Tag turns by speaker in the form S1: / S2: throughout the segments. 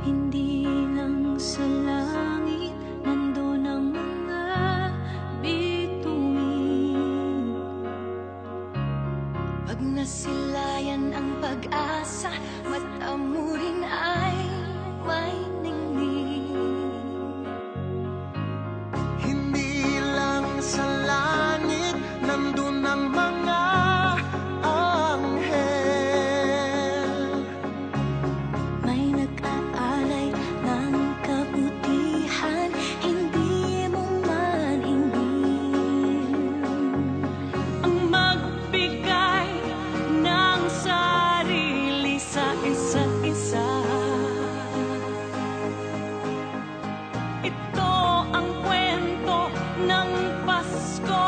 S1: Hindi lang sa langit nandun ang mga bituin. Pag nasilayan ang pag-asa, mata mo rin ay may ningning.
S2: Hindi lang sa langit nandun ang mga anghel.
S1: May nag-aalay ng kabutihan, hindi mo man hingin. Ang magbigay ng sarili sa isa't isa. Ito ang kwento ng Pasko.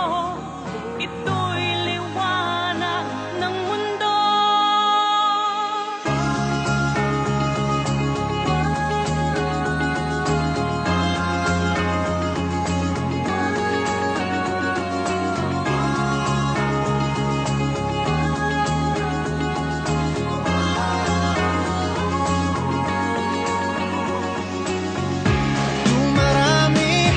S1: Ito'y liwanag ng mundo.
S2: Dumarami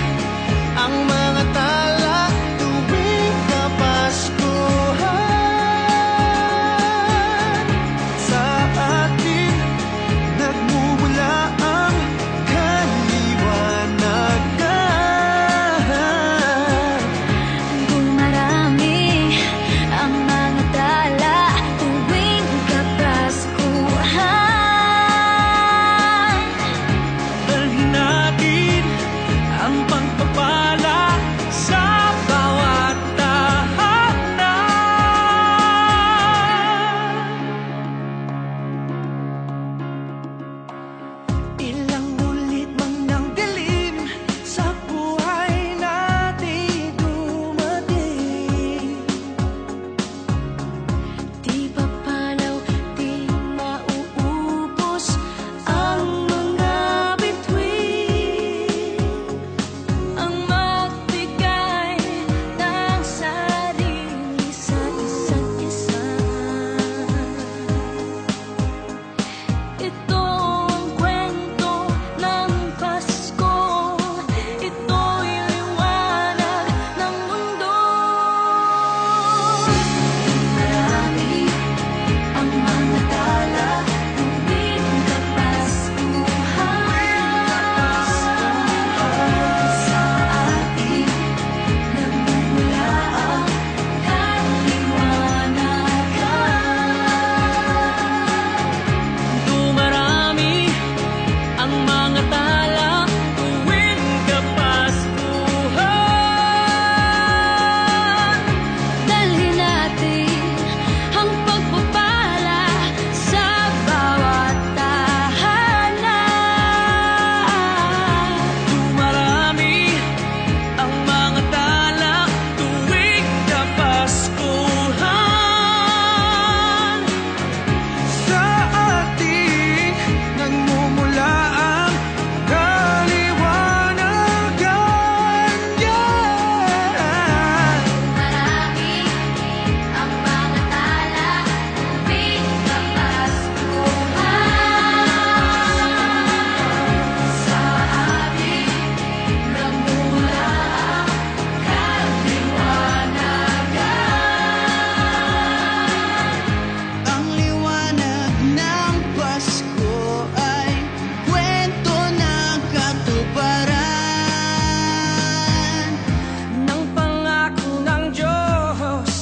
S2: ang mga tala tuwing Kapaskuhan. Sa atin nagmumula ang kaliwanagan.
S1: Dumarami ang mga tala tuwing Kapaskuhan.
S2: Dalhin natin ang pagpapala sa bawat tahanan. Ilang ulit man ng dilim sa buhay natin dumating.
S1: Di papalaw, di mauubos ang mga bituin. Ang magbigay ng sarili sa isa't isa. Ito ang kwento ng Pasko. Ito'y liwanag ng mundo. Marami ang mga tala tuwing Kapaskuhan. Sa atin nagmumula ang kaliwanagan.
S2: Dumarami ang mga tala tuwing Kapaskuhan.
S1: Dalhin natin ang pagpapala sa bawat tahanan.
S2: Dumarami ang mga tala tuwing Kapaskuhan. Sa ating nagmumula ang kaliwanagan.
S1: Marami ang mga tala tuwing Kapaskuhan. Sa atin nagmumula ang kaliwanagan.
S2: Ang liwanag ng Pasko ay kwento ng katuparan ng pangako ng Diyos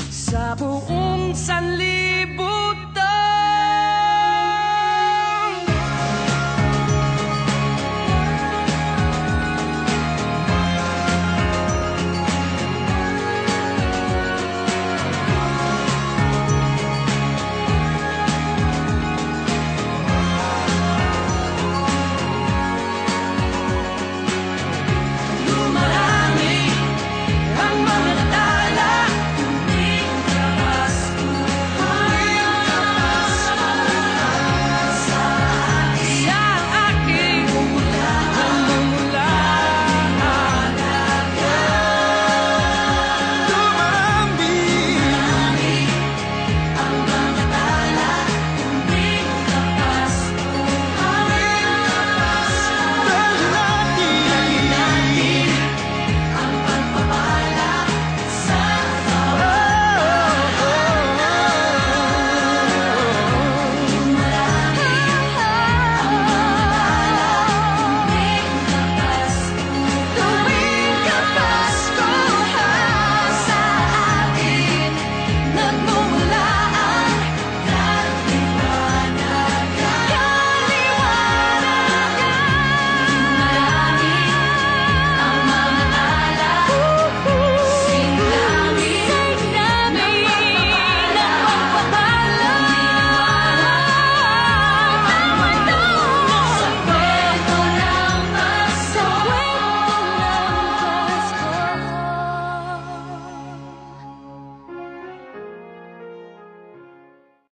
S2: sa buong sanlibutan.